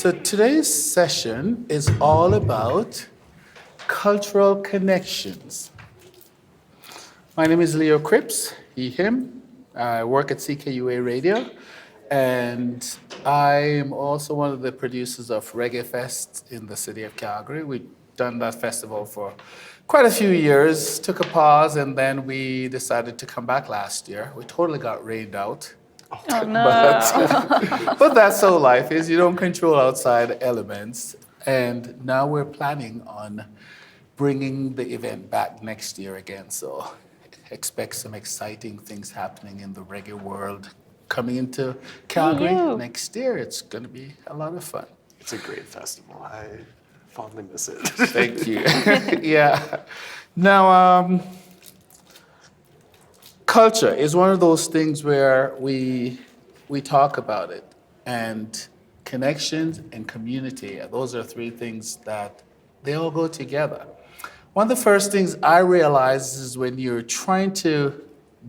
So today's session is all about cultural connections. My name is Leo Cripps, he, him. I work at CKUA Radio, and I am also one of the producers of Reggae Fest in the city of Calgary. We've done that festival for quite a few years, took a pause, and then we decided to come back last year. We totally got rained out. Oh no! But that's how life is. You don't control outside elements. And now we're planning on bringing the event back next year again. So expect some exciting things happening in the reggae world coming into Calgary next year. It's going to be a lot of fun. It's a great festival. I fondly miss it. Thank you. Yeah. Now, culture is one of those things where we talk about it, and connections and community, those are three things that they all go together. One of the first things I realize is when you're trying to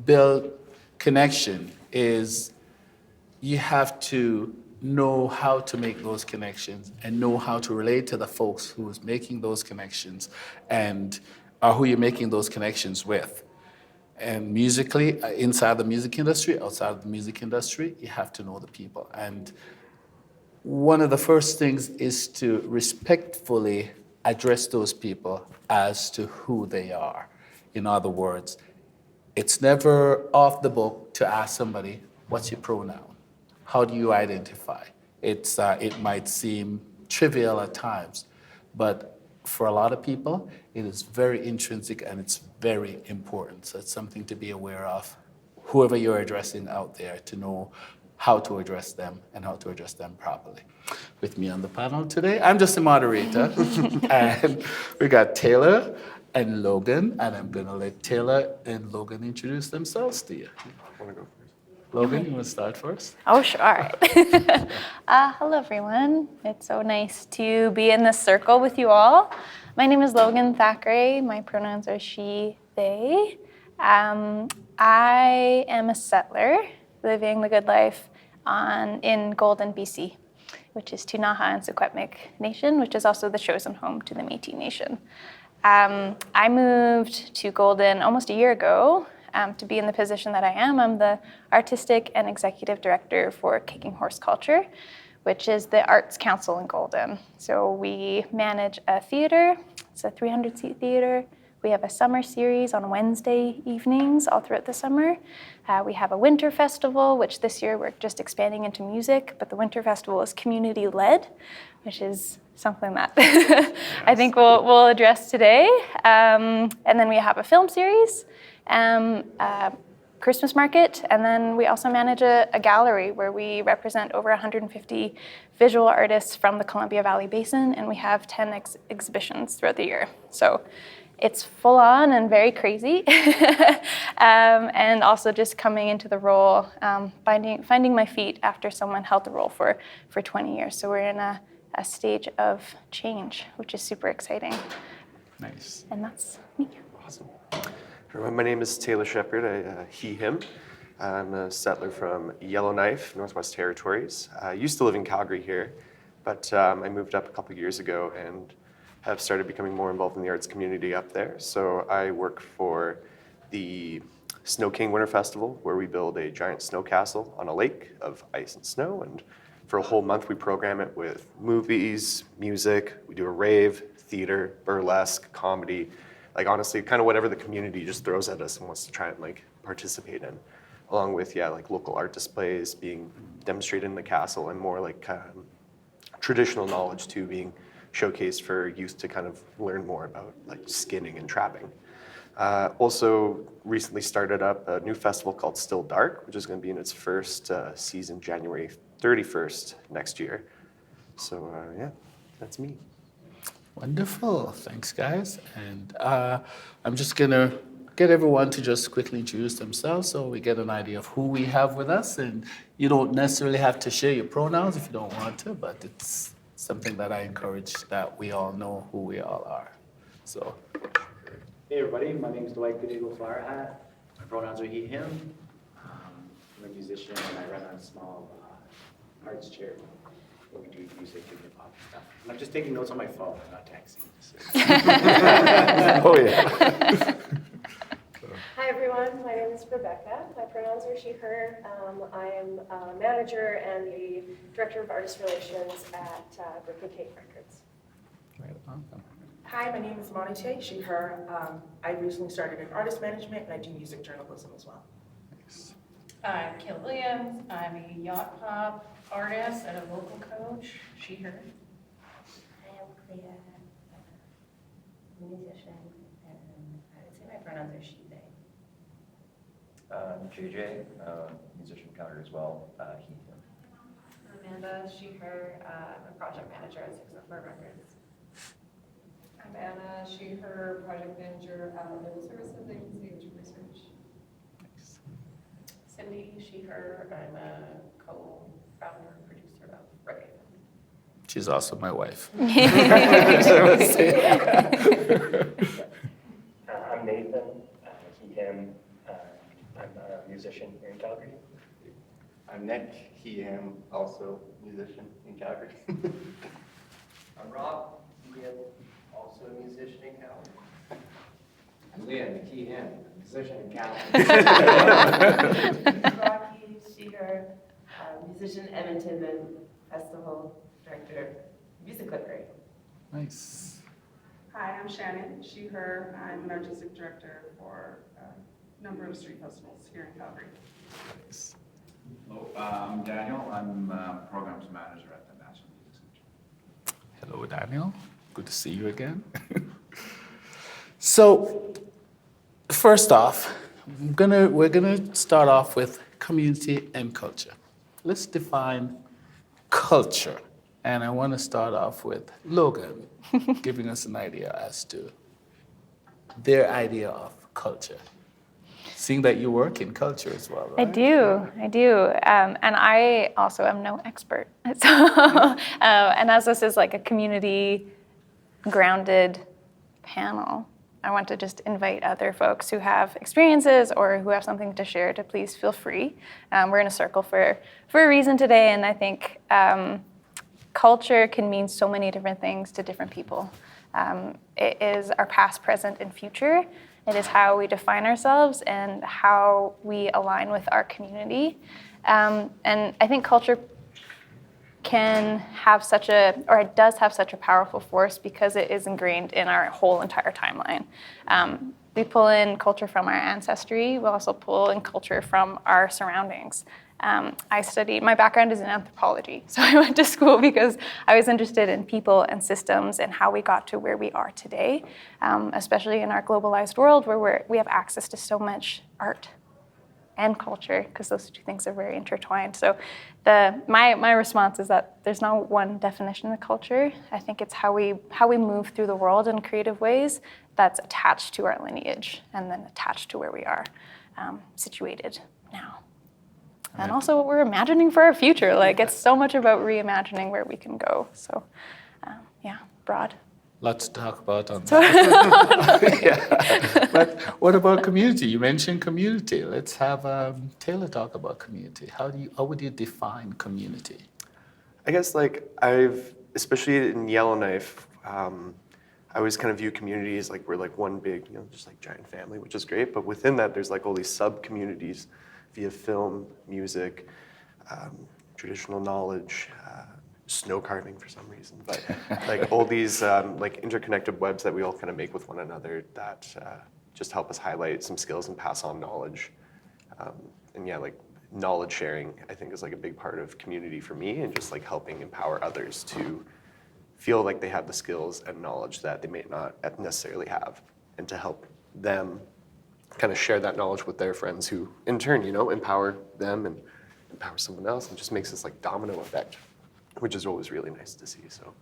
build connection is you have to know how to make those connections and know how to relate to the folks who's making those connections and who you're making those connections with. And musically, inside the music industry, outside of the music industry, you have to know the people. And one of the first things is to respectfully address those people as to who they are. In other words, it's never off the book to ask somebody, what's your pronoun? How do you identify? It might seem trivial at times, but for a lot of people, it is very intrinsic and it's very important. So it's something to be aware of, whoever you're addressing out there, to know how to address them and how to address them properly. With me on the panel today, I'm just a moderator, and we got Taylor and Logan, and I'm gonna let Taylor and Logan introduce themselves to you. I want to go first. Logan, you want to start first? Oh, sure. Hello, everyone. It's so nice to be in this circle with you all. My name is Logan Thackray. My pronouns are she, they. I am a settler living the good life in Golden, BC, which is Ktunaxa and Secwepemc Nation, which is also the chosen home to the Métis Nation. I moved to Golden almost a year ago to be in the position that I am. I'm the artistic and executive director for Kicking Horse Culture, which is the arts council in Golden. So we manage a theater. It's a 300-seat theater. We have a summer series on Wednesday evenings all throughout the summer. We have a winter festival, which this year we're just expanding into music, but the winter festival is community-led, which is something that I think we'll address today. And then we have a film series, Christmas market, and then we also manage a gallery where we represent over 150 visual artists from the Columbia Valley Basin, and we have 10 exhibitions throughout the year. So it's full on and very crazy. And also just coming into the role, finding my feet after someone held the role for 20 years. So we're in a stage of change, which is super exciting. Nice. And that's me. Awesome. My name is Taylor Shephard, he, him. I'm a settler from Yellowknife, Northwest Territories. I used to live in Calgary here, but I moved up a couple years ago and have started becoming more involved in the arts community up there. So I work for the Snowking Winter Festival, where we build a giant snow castle on a lake of ice and snow. And for a whole month, we program it with movies, music. We do a rave, theater, burlesque, comedy. Like honestly, kind of whatever the community just throws at us and wants to try and like participate in, along with like local art displays being demonstrated in the castle, and more like traditional knowledge too being showcased for youth to kind of learn more about like skinning and trapping. Also recently started up a new festival called Still Dark, which is going to be in its first season January 31st next year. So yeah, that's me. Wonderful. Thanks, guys. And I'm just going to get everyone to just quickly introduce themselves so we get an idea of who we have with us. And you don't necessarily have to share your pronouns if you don't want to, but it's something that I encourage, that we all know who we all are. So. Hey everybody, my name is Dwight Good Eagle Flower Hat. My pronouns are he, him. I'm a musician and I run a small arts charity but we do music and hip hop and stuff. I'm just taking notes on my phone, I'm not texting. Oh, yeah. Hi everyone, my name is Rebecca. My pronouns are she, her. I am a manager and the director of artist relations at Reggae Records. Right on. Hi, my name is Monite, she, her. I recently started in artist management and I do music journalism as well. I'm Kim Williams. I'm a yacht pop artist and a vocal coach. She, her. I am Clea, I'm a musician, and I would say my pronouns are she, they. JJ, musician Calgary as well, he, him. Amanda, she, her. I'm a project manager at 604 Records. I'm Anna, she, her, project manager at Legal Services Agency, which is research. Cindy, she, her. I'm a co-founder and producer of Reggae. She's also my wife. I'm Nathan, he, him. I'm a musician here in Calgary. I'm Nick, he, him, also musician in Calgary. I'm Rob, he, him, also a musician in Calgary. I'm Liam, he, him, musician in Calgary. Rocky, she, her, musician, Edmonton, and festival director, Music Library. Nice. Hi, I'm Shannon, she, her. I'm an artistic director for a number of street festivals here in Calgary. Nice. Hello, I'm Daniel. I'm programs manager at the National Music Center. Hello, Daniel. Good to see you again. So, first off, we're gonna start off with community and culture. Let's define culture. And I want to start off with Logan giving us an idea as to their idea of culture. Seeing that you work in culture as well, right? I do. And I also am no expert. So, and as this is like a community grounded panel, I want to just invite other folks who have experiences or who have something to share to please feel free. We're in a circle for a reason today, and I think culture can mean so many different things to different people. It is our past, present, and future. It is how we define ourselves and how we align with our community. And I think culture can have it does have such a powerful force because it is ingrained in our whole entire timeline. We pull in culture from our ancestry. We also pull in culture from our surroundings. My background is in anthropology, so I went to school because I was interested in people and systems and how we got to where we are today, especially in our globalized world where we have access to so much art and culture, because those two things are very intertwined. So my response is that there's no one definition of culture. I think it's how we move through the world in creative ways that's attached to our lineage and then attached to where we are situated now. And also what we're imagining for our future. Like, it's so much about reimagining where we can go. So, broad. Lots to talk about on that. Yeah. But what about community? You mentioned community. Let's have Taylor talk about community. How would you define community? I guess especially in Yellowknife, I always kind of view communities like we're like one big, just like giant family, which is great. But within that, there's like all these sub-communities via film, music, traditional knowledge, snow carving for some reason, but like all these like interconnected webs that we all kind of make with one another that just help us highlight some skills and pass on knowledge. Like knowledge sharing, I think, is like a big part of community for me, and just like helping empower others to feel like they have the skills and knowledge that they may not necessarily have, and to help them kind of share that knowledge with their friends who in turn, empower them and empower someone else, and just makes this like domino effect, which is always really nice to see. So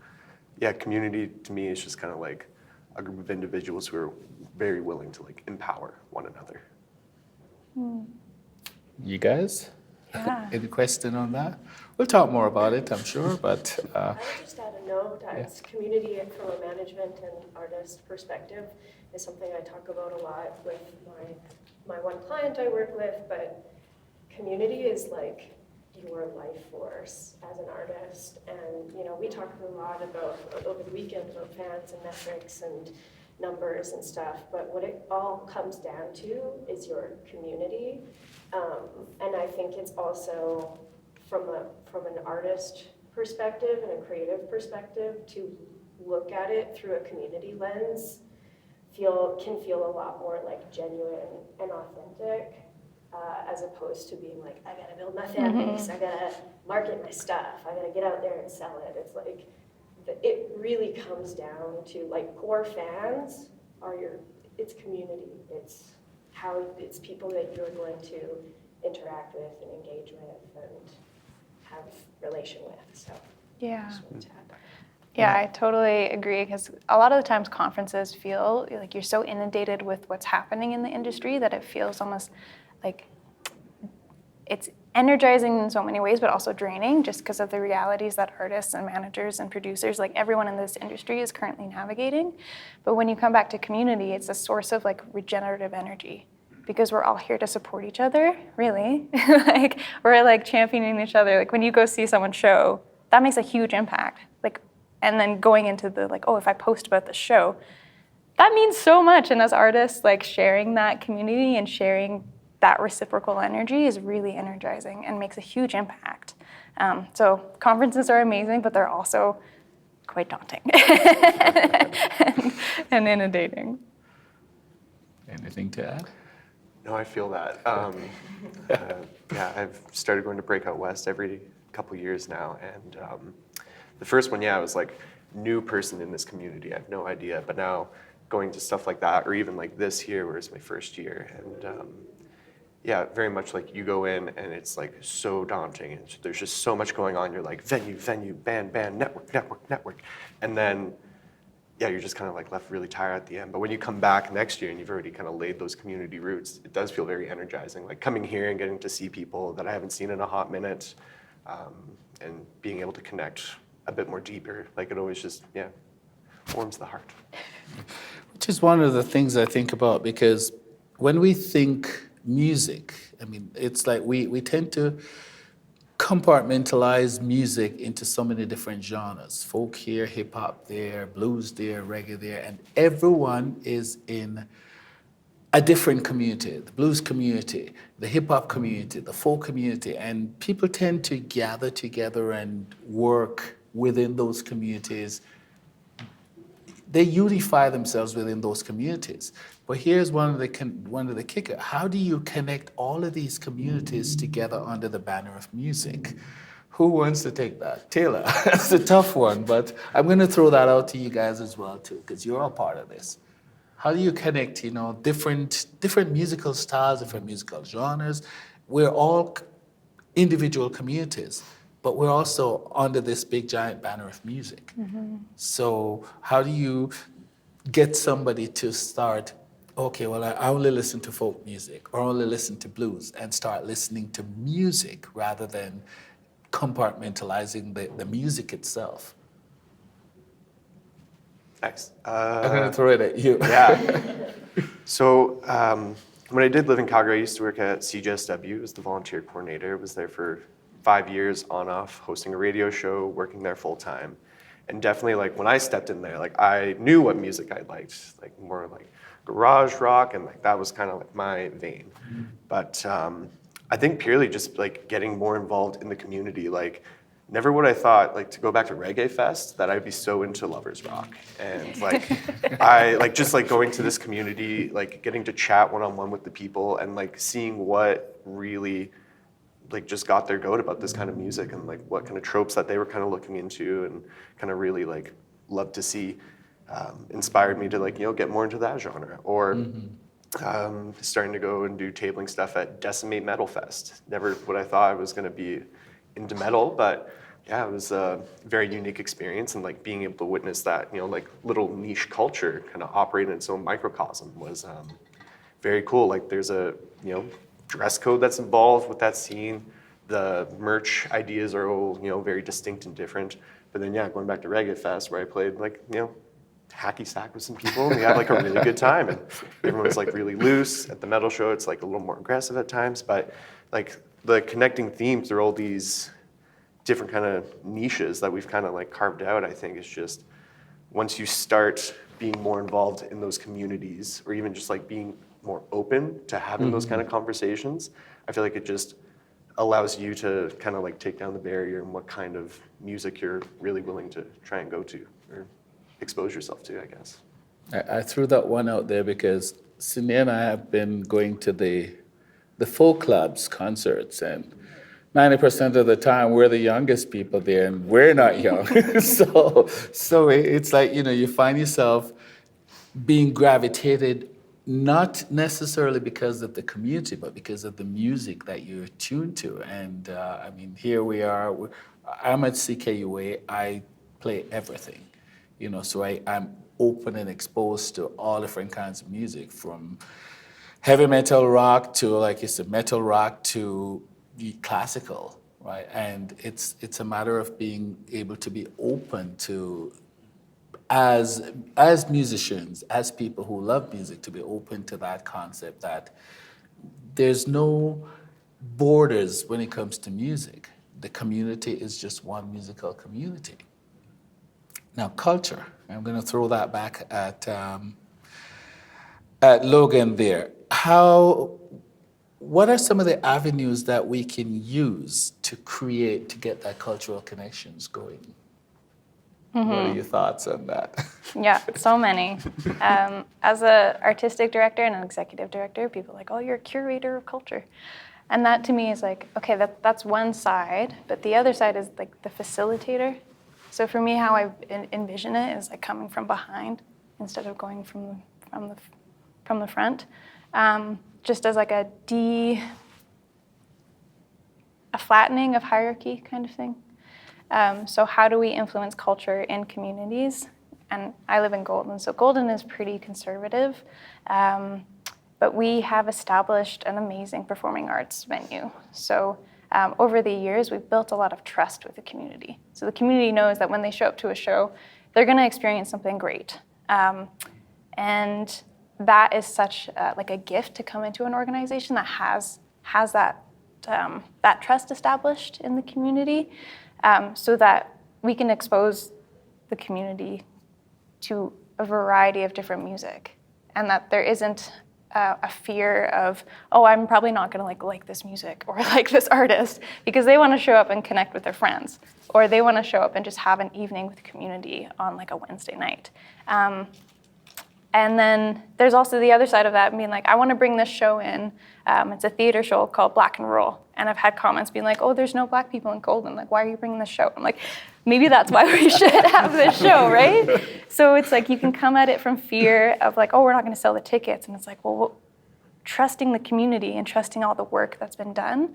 yeah, community to me is just kind of like a group of individuals who are very willing to like empower one another. You guys? Yeah. Any question on that? We'll talk more about it, I'm sure, but... I would just add a note as community from a management and artist perspective is something I talk about a lot with my one client I work with, but community is like, you your life force as an artist. And, you know, we talk a lot about, over the weekend, about fans and metrics and numbers and stuff, but what it all comes down to is your community. And I think it's also from an artist perspective and a creative perspective to look at it through a community lens can feel a lot more like genuine and authentic, as opposed to being like, I gotta build my fan base, I gotta market my stuff, I gotta get out there and sell it. It's like, it really comes down to like core fans are it's community. It's people that you're going to interact with and engage with and have relation with. So yeah. Yeah, I totally agree, because a lot of the times conferences feel like you're so inundated with what's happening in the industry that it feels almost like it's energizing in so many ways, but also draining just because of the realities that artists and managers and producers, like everyone in this industry, is currently navigating. But when you come back to community, it's a source of like regenerative energy, because we're all here to support each other, really. Like we're like championing each other. Like when you go see someone's show, that makes a huge impact. Like, and then going into the like, oh, if I post about the show, that means so much. And as artists, like sharing that community and sharing that reciprocal energy is really energizing and makes a huge impact. So conferences are amazing, but they're also quite daunting and inundating. Anything to add? No, I feel that. Yeah, I've started going to Breakout West every couple years now, and the first one, I was like, new person in this community, I have no idea, but now going to stuff like that, or even like this here, where it's my first year, and yeah, very much like you go in and it's like so daunting, and there's just so much going on. You're like venue, band, network, and then yeah, you're just kind of like left really tired at the end. But when you come back next year and you've already kind of laid those community roots, it does feel very energizing. Like coming here and getting to see people that I haven't seen in a hot minute, and being able to connect a bit more deeper. Like it always just, warms the heart. Which is one of the things I think about, because when we think music, I mean, it's like we tend to compartmentalize music into so many different genres. Folk here, hip hop there, blues there, reggae there, and everyone is in a different community. The blues community, the hip hop community, the folk community, and people tend to gather together and work within those communities. They unify themselves within those communities. But here's one of the kicker. How do you connect all of these communities together under the banner of music? Who wants to take that? Taylor, that's a tough one, but I'm gonna throw that out to you guys as well too, because you're all part of this. How do you connect, different musical styles, different musical genres? We're all individual communities, but we're also under this big giant banner of music. Mm-hmm. So how do you get somebody to start, okay, well, I only listen to folk music or only listen to blues, and start listening to music rather than compartmentalizing the music itself? Nice. I'm going to throw it at you. Yeah. So when I did live in Calgary, I used to work at CJSW as the volunteer coordinator. I was there for 5 years on off, hosting a radio show, working there full time. And definitely like when I stepped in there, like I knew what music I liked, like more like garage rock, and like that was kind of like my vein. But I think purely just like getting more involved in the community, like never would I thought, like to go back to Reggae Fest, that I'd be so into lovers rock. And like I like just like going to this community, like getting to chat one-on-one with the people and like seeing what really like just got their goat about this kind of music, and like what kind of tropes that they were kind of looking into and kind of really like loved to see, inspired me to like, get more into that genre. Or starting to go and do tabling stuff at Decimate Metal Fest. Never would I thought I was going to be into metal, but yeah, it was a very unique experience, and like being able to witness that, like little niche culture kind of operate in its own microcosm was very cool. Like there's a, dress code that's involved with that scene. The merch ideas are all, very distinct and different. But then, going back to Reggae Fest, where I played like, hacky sack with some people, and we had like a really good time, and everyone was like really loose. At the metal show, it's like a little more aggressive at times, but like the connecting themes are all these different kind of niches that we've kind of like carved out. I think it's just once you start being more involved in those communities, or even just like being more open to having those kind of conversations, I feel like it just allows you to kind of like take down the barrier and what kind of music you're really willing to try and go to or expose yourself to, I guess. I threw that one out there because Cindy and I have been going to the folk clubs concerts, and 90% of the time we're the youngest people there, and we're not young. so it's like, you find yourself being gravitated not necessarily because of the community, but because of the music that you're tuned to. And I mean, here we are. I'm at CKUA. I play everything, so I'm open and exposed to all different kinds of music, from heavy metal rock to, like you said, metal rock to classical, right? And it's a matter of being able to be open to, as musicians, as people who love music, to be open to that concept that there's no borders when it comes to music. The community is just one musical community. Now, culture, I'm going to throw that back at Logan there. What are some of the avenues that we can use to get that cultural connections going? What are your thoughts on that? Yeah, so many. As an artistic director and an executive director, people are like, oh, you're a curator of culture. And that to me is like, okay, that's one side, but the other side is like the facilitator. So for me, how I envision it is like coming from behind instead of going from the front. Just as like a flattening of hierarchy kind of thing. So how do we influence culture in communities? And I live in Golden, so Golden is pretty conservative, but we have established an amazing performing arts venue. So over the years, we've built a lot of trust with the community. So the community knows that when they show up to a show, they're gonna experience something great. And that is such like a gift to come into an organization that has that trust established in the community, so that we can expose the community to a variety of different music, and that there isn't a fear of, oh, I'm probably not gonna like this music or like this artist, because they wanna show up and connect with their friends, or they wanna show up and just have an evening with the community on like a Wednesday night. And then there's also the other side of that, being like, I want to bring this show in. It's a theater show called Black and Roll. And I've had comments being like, oh, there's no Black people in Golden. Like, why are you bringing this show? I'm like, maybe that's why we should have this show, right? So it's like you can come at it from fear of like, oh, we're not going to sell the tickets. And it's like, well, trusting the community and trusting all the work that's been done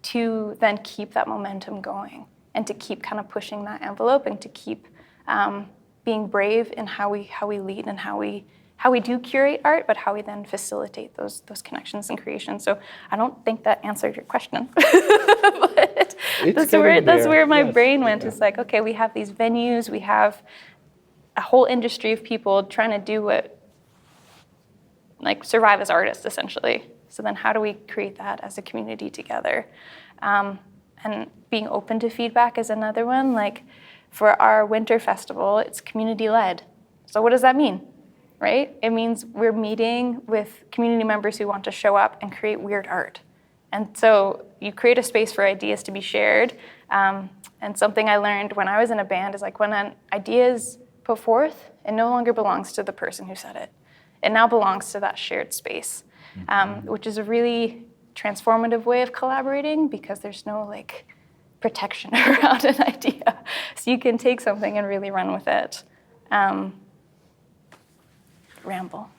to then keep that momentum going and to keep kind of pushing that envelope and to keep being brave in how we lead and how we do curate art, but how we then facilitate those connections and creations. So I don't think that answered your question, but that's where my brain went. It's like, okay, we have these venues, we have a whole industry of people trying to do what, like, survive as artists, essentially. So then how do we create that as a community together? And being open to feedback is another one. Like, for our winter festival, it's community-led. So what does that mean, right? It means we're meeting with community members who want to show up and create weird art. And so you create a space for ideas to be shared. And something I learned when I was in a band is like, when an idea is put forth, it no longer belongs to the person who said it. It now belongs to that shared space, which is a really transformative way of collaborating, because there's no like protection around an idea. So you can take something and really run with it. Ramble.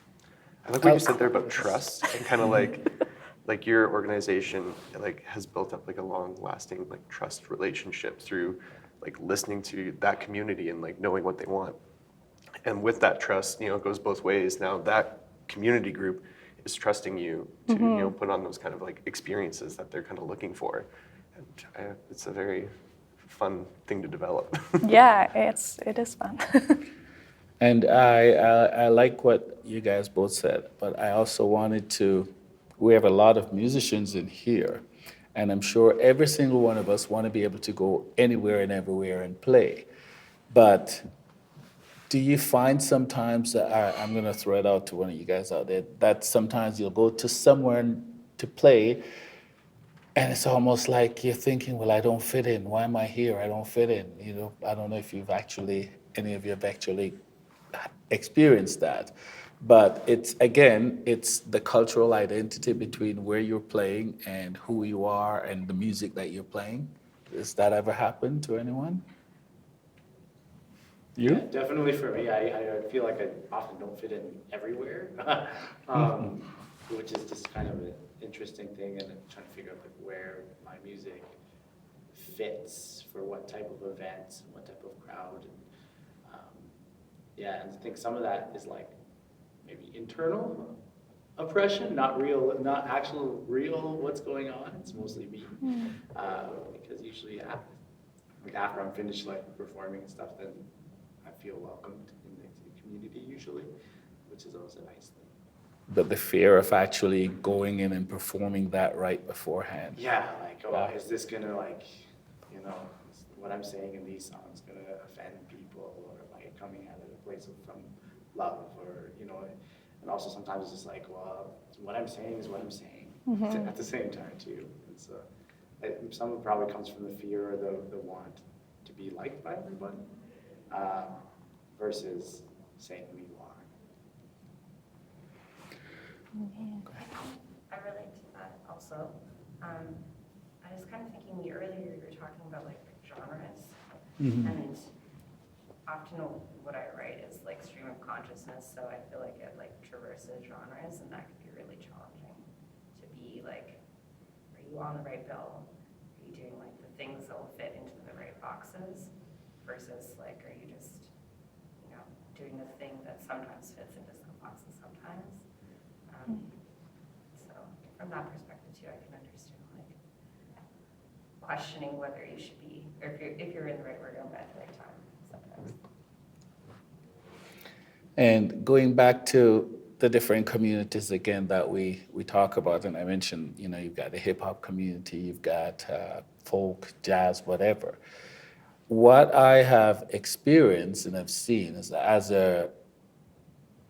I like what you said there about trust, and kind of like your organization like has built up like a long-lasting like trust relationship through like listening to that community and like knowing what they want. And with that trust, it goes both ways. Now that community group is trusting you to put on those kind of like experiences that they're kind of looking for. And it's a very fun thing to develop. Yeah, it is fun. And I like what you guys both said, but I also wanted to, we have a lot of musicians in here, And I'm sure every single one of us want to be able to go anywhere and everywhere and play. But do you find sometimes that, I'm going to throw it out to one of you guys out there, that sometimes you'll go to somewhere to play, and it's almost like you're thinking, well, I don't fit in. Why am I here? I don't fit in. You know, I don't know if any of you have actually experienced that. But it's the cultural identity between where you're playing and who you are and the music that you're playing. Does that ever happen to anyone? You? Yeah, definitely for me. I feel like I often don't fit in everywhere, which is just kind of an interesting thing, and I'm trying to figure out like where my music fits for what type of events and what type of crowd. And and I think some of that is like maybe internal oppression, not actual real what's going on. It's mostly me, because usually like after I'm finished like performing and stuff, then I feel welcomed in the community usually, which is always a nice thing. But the fear of actually going in and performing that right beforehand. Yeah, like, oh, is this gonna like, you know, is what I'm saying in these songs gonna offend people, or am I coming at it a place from love, or, you know, and also sometimes it's just like, well, what I'm saying is what I'm saying at the same time too. And so some of it probably comes from the fear or the want to be liked by everybody, versus saying who you are. I relate to that also. I was kind of thinking earlier you were talking about like genres, and often what I write is like stream of consciousness, so I feel like it like traverses genres, and that can be really challenging to be like, are you on the right bill? Are you doing like the things that will fit into the right boxes, versus like, are you just, you know, doing the thing that sometimes fits into some boxes sometimes? So from that perspective too, I can understand like questioning whether you should be, or if you're in the right room at the right time sometimes. And going back to the different communities again that we talk about, and I mentioned, you know, you've got the hip hop community, you've got folk, jazz, whatever. What I have experienced and have seen is that as a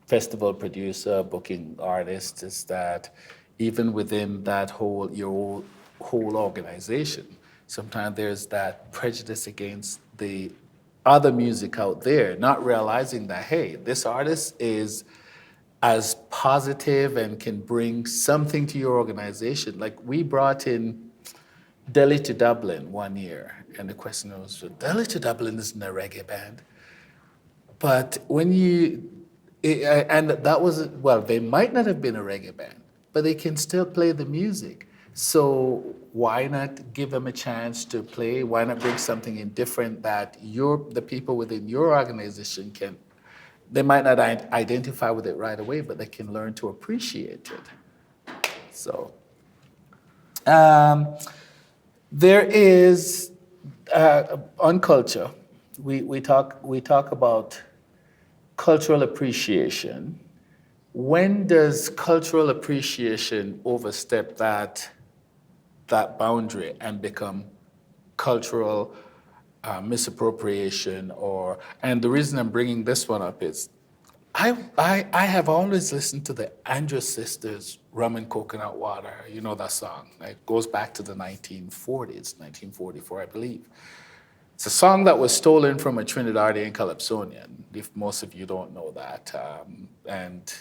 festival producer, booking artist, is that even within that your whole organization, sometimes there's that prejudice against the other music out there, not realizing that, hey, this artist is as positive and can bring something to your organization. Like we brought in Delhi to Dublin one year, and the question was, Delhi to Dublin isn't a reggae band. But when and that was, well, they might not have been a reggae band, but they can still play the music. So why not give them a chance to play? Why not bring something in different that the people within your organization they might not identify with it right away, but they can learn to appreciate it. So there is, on culture, we talk about cultural appreciation. When does cultural appreciation overstep that boundary and become cultural misappropriation? And the reason I'm bringing this one up is I have always listened to the Andrews Sisters, Rum and Coconut Water. You know that song. It goes back to the 1940s, 1944, I believe. It's a song that was stolen from a Trinidadian calypsonian, if most of you don't know that. And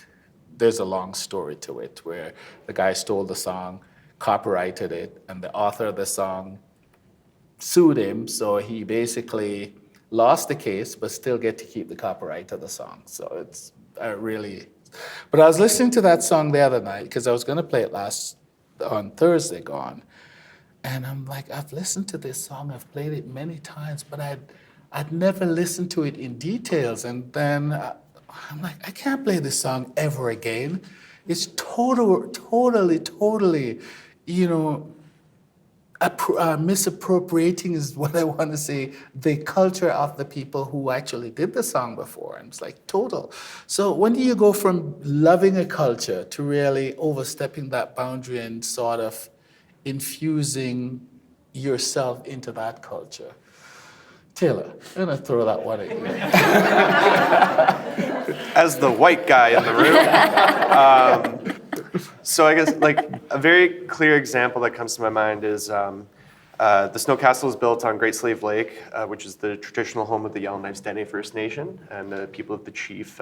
there's a long story to it where the guy stole the song, copyrighted it, and the author of the song sued him, so he basically lost the case, but still get to keep the copyright of the song. So it's really... But I was listening to that song the other night, because I was going to play it on Thursday gone, and I'm like, I've listened to this song, I've played it many times, but I'd never listened to it in details, and then I'm like, I can't play this song ever again. It's totally, you know, misappropriating is what I want to say, the culture of the people who actually did the song before. And it's like total. So when do you go from loving a culture to really overstepping that boundary and sort of infusing yourself into that culture? Taylor, I'm gonna throw that one at you. As the white guy in the room. So I guess like a very clear example that comes to my mind is the Snow Castle is built on Great Slave Lake, which is the traditional home of the Yellowknives Dene First Nation and the people of the Chief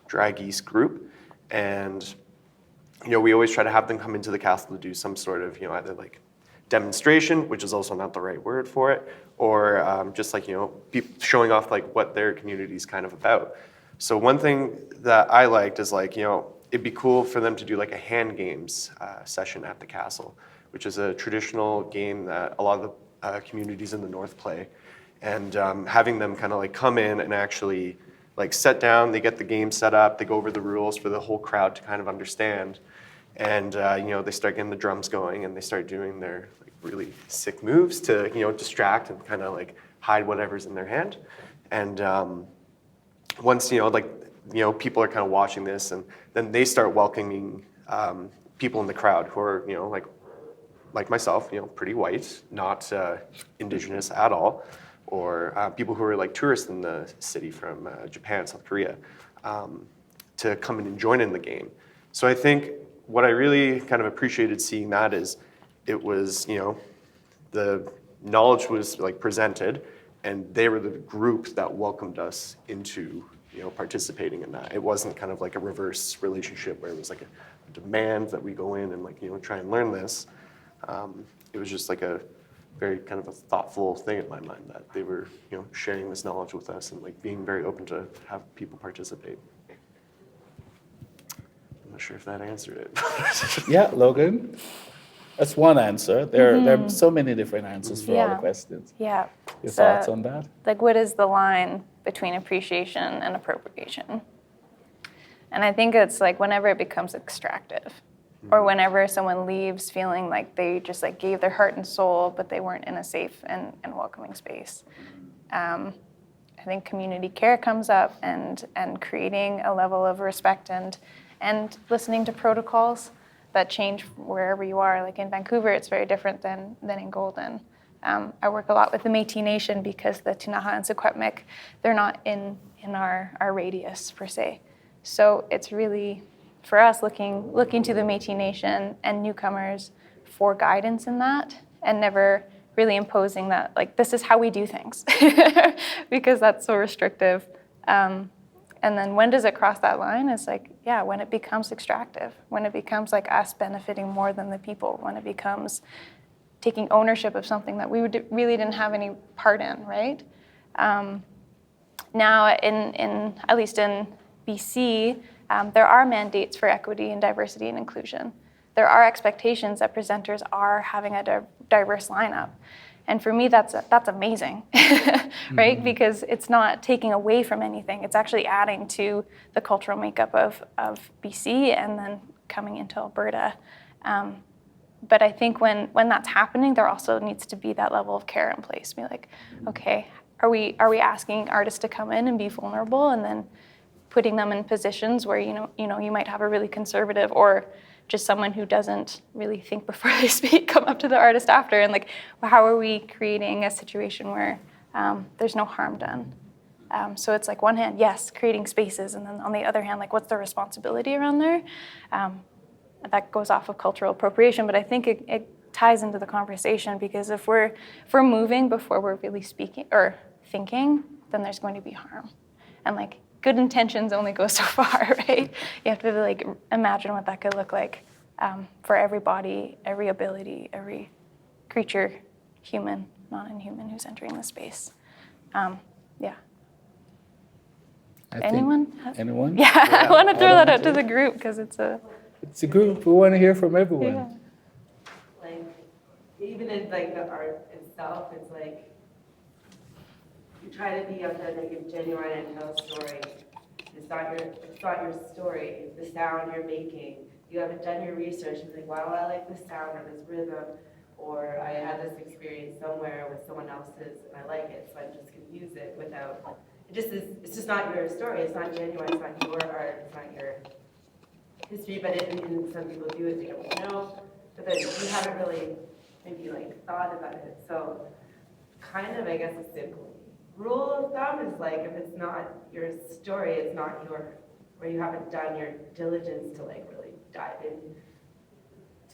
Dry Geese group. And we always try to have them come into the castle to do some sort of either like demonstration, which is also not the right word for it, or just like showing off like what their community is kind of about. So one thing that I liked is like it'd be cool for them to do like a hand games session at the castle, which is a traditional game that a lot of the communities in the north play, and having them kind of like come in and actually like sit down, they get the game set up, they go over the rules for the whole crowd to kind of understand, and they start getting the drums going and they start doing their like really sick moves to distract and kind of like hide whatever's in their hand, and once people are kind of watching this, and then they start welcoming people in the crowd who are like myself, pretty white, not indigenous at all, or people who are like tourists in the city from Japan, South Korea, to come in and join in the game. So I think what I really kind of appreciated seeing that is it was, the knowledge was like presented, and they were the group that welcomed us into participating in that. It wasn't kind of like a reverse relationship where it was like a demand that we go in and like try and learn this. It was just like a very kind of a thoughtful thing in my mind that they were sharing this knowledge with us and like being very open to have people participate. I'm not sure if that answered it. Yeah, Logan. That's one answer. There are so many different answers for all the questions. Yeah. Your thoughts on that? Like, what is the line between appreciation and appropriation? And I think it's like whenever it becomes extractive, or whenever someone leaves feeling like they just like gave their heart and soul, but they weren't in a safe and welcoming space. I think community care comes up, and creating a level of respect and listening to protocols that change wherever you are. Like in Vancouver, it's very different than in Golden. I work a lot with the Métis Nation because the Ktunaxa and Secwepemc, they're not in our radius per se. So it's really, for us, looking to the Métis Nation and newcomers for guidance in that, and never really imposing that, like, this is how we do things, because that's so restrictive. And then when does it cross that line? It's like, yeah, when it becomes extractive, when it becomes like us benefiting more than the people, when it becomes taking ownership of something that we really didn't have any part in, right? Now, in at least in BC, there are mandates for equity and diversity and inclusion. There are expectations that presenters are having a diverse lineup. And for me, that's amazing, right? Because it's not taking away from anything. It's actually adding to the cultural makeup of BC and then coming into Alberta. But I think when that's happening, there also needs to be that level of care in place. Be like, okay, are we asking artists to come in and be vulnerable, and then putting them in positions where you might have a really conservative or just someone who doesn't really think before they speak come up to the artist after, and like, how are we creating a situation where there's no harm done? So it's like, one hand, yes, creating spaces, and then on the other hand, like, what's the responsibility around there? That goes off of cultural appropriation, but I think it ties into the conversation, because if we're moving before we're really speaking or thinking, then there's going to be harm. And like, good intentions only go so far, right? You have to like imagine what that could look like for every body, every ability, every creature, human, non-inhuman, who's entering the space. Yeah. Anyone? Yeah, I want to throw that out to the group, because it's a group. We want to hear from everyone. Yeah. Like, even in like the art itself, it's like, you try to be authentic and genuine and tell a story. It's not your story, it's the sound you're making. You haven't done your research. It's like, wow, I like this sound or this rhythm, or I had this experience somewhere with someone else's and I like it, so I'm just gonna use it without, it's just not your story, it's not genuine, it's not your art, it's not your history, but some people do it, they don't know. but then you haven't really maybe like thought about it. So kind of, I guess, a simple rule of thumb is like, if it's not your story, it's not your, or you haven't done your diligence to like really dive in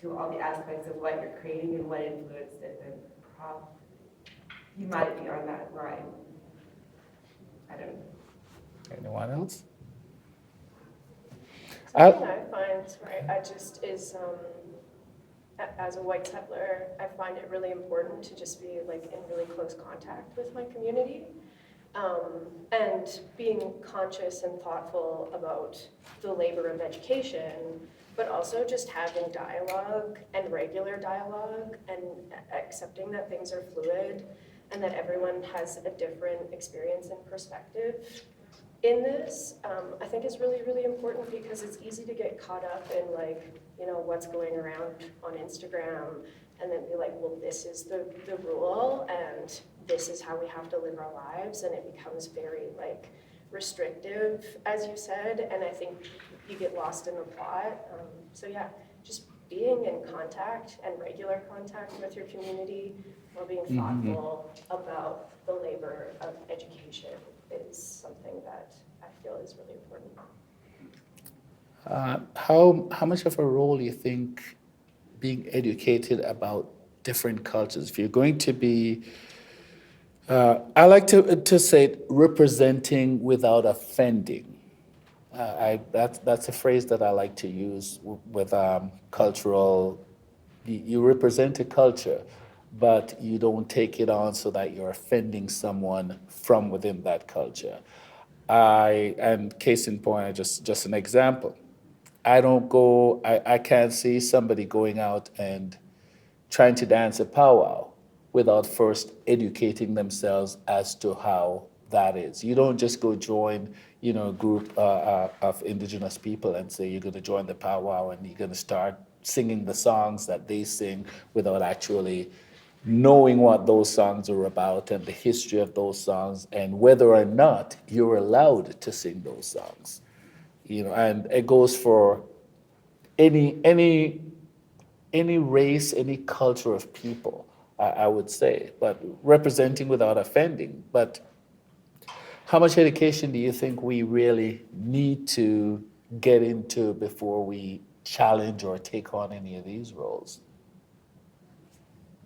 to all the aspects of what you're creating and what influenced it, then probably you might be on that line. I don't know. Anyone else? Something I find, right, I just is, as a white settler, I find it really important to just be like in really close contact with my community. And being conscious and thoughtful about the labor of education, but also just having dialogue and regular dialogue and accepting that things are fluid and that everyone has a different experience and perspective in this, I think is really, really important, because it's easy to get caught up in like, you know, what's going around on Instagram and then be like, well, this is the rule and this is how we have to live our lives, and it becomes very like restrictive, as you said, and I think you get lost in the plot. So yeah, just being in contact and regular contact with your community while being thoughtful about the labor of education is something that I feel is really important. How much of a role do you think being educated about different cultures, if you're going to be, I like to say it, representing without offending. That's a phrase that I like to use with cultural. You represent a culture, but you don't take it on so that you're offending someone from within that culture. And case in point, just an example. I can't see somebody going out and trying to dance a powwow without first educating themselves as to how that is. You don't just go join, a group of indigenous people and say you're going to join the powwow and you're going to start singing the songs that they sing without actually knowing what those songs are about and the history of those songs and whether or not you're allowed to sing those songs. And it goes for any race, any culture of people, I would say, but representing without offending. But how much education do you think we really need to get into before we challenge or take on any of these roles?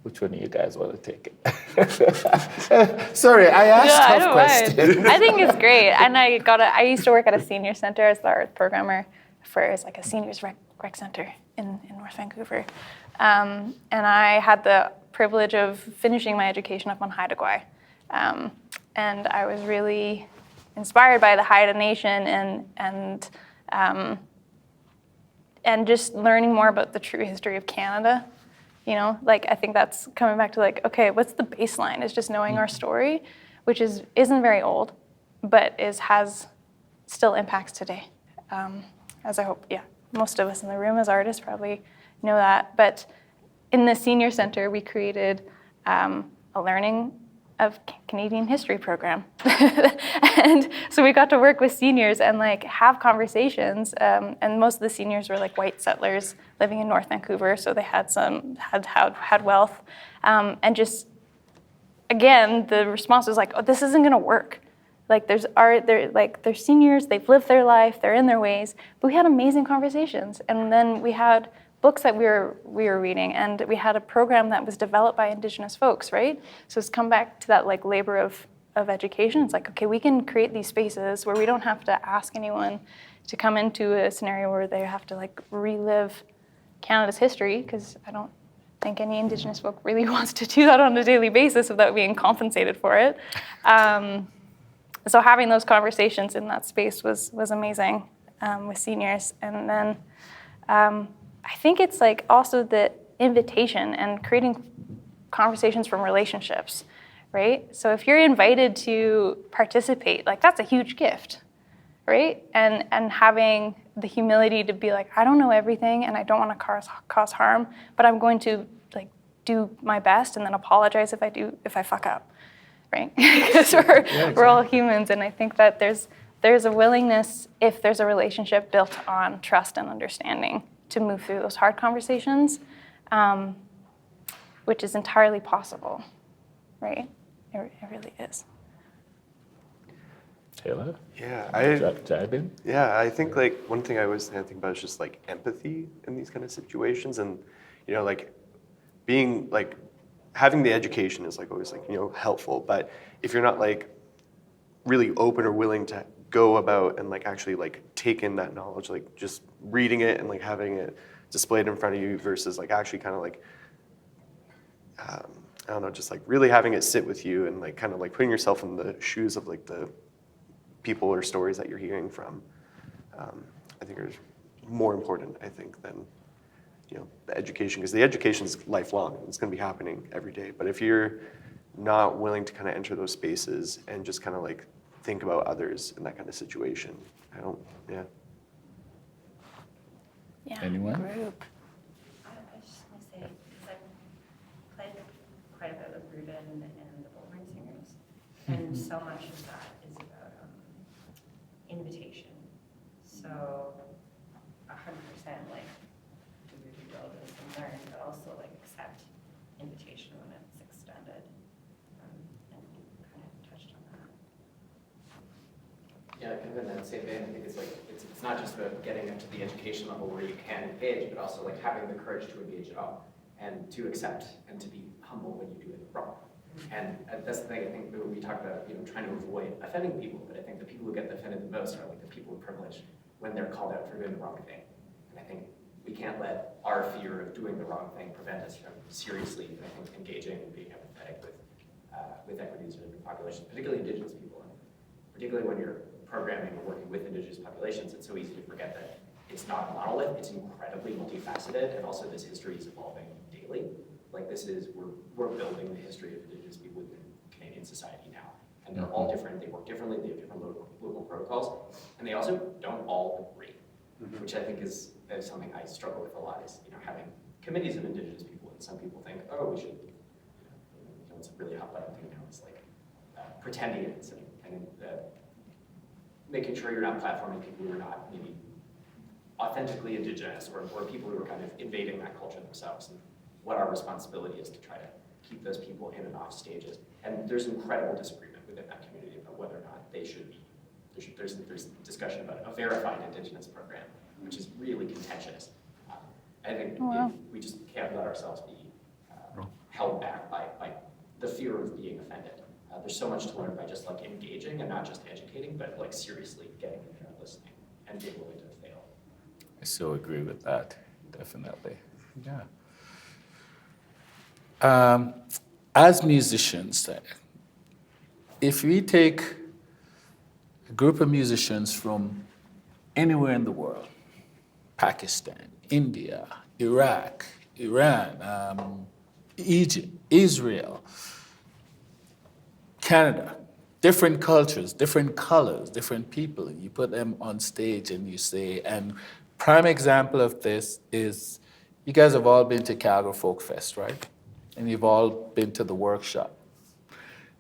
Which one of you guys want to take it? Sorry, I asked tough questions. I think it's great. And I used to work at a senior center as the art programmer for a seniors rec center in North Vancouver. And I had the privilege of finishing my education up on Haida Gwaii. And I was really inspired by the Haida Nation and just learning more about the true history of Canada. I think that's coming back to okay, what's the baseline? Is just knowing our story, which isn't very old, but has still impacts today. As I hope, most of us in the room as artists probably know that. But in the senior center, we created a learning of Canadian history program. And so we got to work with seniors and have conversations. And most of the seniors were white settlers living in North Vancouver, so they had wealth. And just, again, the response was oh, this isn't gonna work. They're seniors, they've lived their life, they're in their ways, but we had amazing conversations. And then we had books that we were reading, and we had a program that was developed by Indigenous folks, right? So it's come back to that labor of education. It's okay, we can create these spaces where we don't have to ask anyone to come into a scenario where they have to relive Canada's history, because I don't think any Indigenous folk really wants to do that on a daily basis without being compensated for it. So having those conversations in that space was amazing with seniors. And then I think it's also the invitation and creating conversations from relationships, right? So if you're invited to participate, that's a huge gift, right? And having the humility to be I don't know everything and I don't want to cause harm, but I'm going to do my best and then apologize if I fuck up, right? Because we're all humans, and I think that there's a willingness, if there's a relationship built on trust and understanding, to move through those hard conversations. which is entirely possible, right? It really is. Taylor? Yeah, I think like one thing I always think about is just like empathy in these kind of situations, and like being like having the education is like always like helpful, but if you're not like really open or willing to go about and like actually like take in that knowledge, like just reading it and like having it displayed in front of you versus like actually kind of like I don't know, just like really having it sit with you and like kind of like putting yourself in the shoes of like the people or stories that you're hearing from, I think are more important, I think, than the education, because the education is lifelong. It's going to be happening every day. But if you're not willing to kind of enter those spaces and just kind of like think about others in that kind of situation, Yeah. Anyone? Group. I was just going to say, because I've played quite a bit with Ruben and the Bullhorn Singers, and so much of that is about invitation. So 100% like do your due diligence and learn, but also like accept invitation when it's extended. And you kind of touched on that. Yeah, kind of in that same vein, I think it's like it's not just about getting up to the education level where you can engage, but also like having the courage to engage at all and to accept and to be humble when you do it wrong. And that's the thing, I think we talk about trying to avoid offending people, but I think the people who get offended the most are like the people of privilege when they're called out for doing the wrong thing. And I think we can't let our fear of doing the wrong thing prevent us from seriously, I think, engaging and being empathetic with equities and populations, particularly Indigenous people. And particularly when you're programming and working with Indigenous populations, it's so easy to forget that it's not a monolith, it's incredibly multifaceted, and also this history is evolving daily. Like we're building the history of Indigenous people within Canadian society now. And they're all different, they work differently, they have different local protocols, and they also don't all agree, which I think is something I struggle with a lot, is having committees of Indigenous people, and some people think, oh, we should, it's a really hot button thing now, it's like pretending it is, and making sure you're not platforming people who are not maybe authentically Indigenous, or people who are kind of invading that culture themselves, and what our responsibility is to try to keep those people in and off stages. And there's incredible disagreement within that community about whether or not they should be. There's discussion about a verified Indigenous program, which is really contentious. I think we just can't let ourselves be held back by the fear of being offended. There's so much to learn by just like engaging and not just educating, but like seriously getting in there and listening and being willing to fail. I so agree with that, definitely. Yeah. As musicians, if we take a group of musicians from anywhere in the world, Pakistan, India, Iraq, Iran, Egypt, Israel, Canada, different cultures, different colors, different people, and you put them on stage and you say, and prime example of this is, you guys have all been to Calgary Folk Fest, right? And you've all been to the workshop.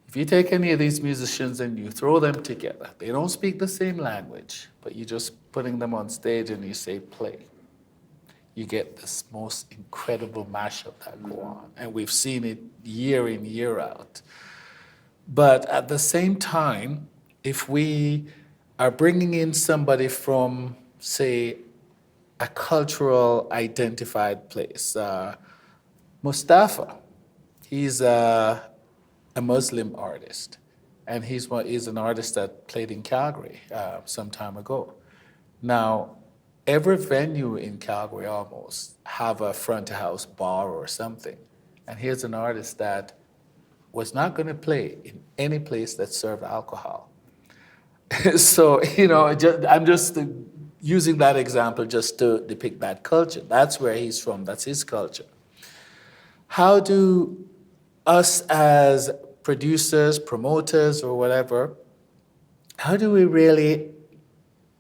If you take any of these musicians and you throw them together, they don't speak the same language, but you're just putting them on stage and you say, play. You get this most incredible mashup that go on. And we've seen it year in, year out. But at the same time, if we are bringing in somebody from, say, a cultural identified place, Mustafa, he's a Muslim artist, and he's an artist that played in Calgary some time ago. Now, every venue in Calgary almost have a front of house bar or something, and here's an artist that was not going to play in any place that served alcohol. So, I'm just using that example just to depict that culture. That's where he's from, that's his culture. How do us as producers, promoters, or whatever, how do we really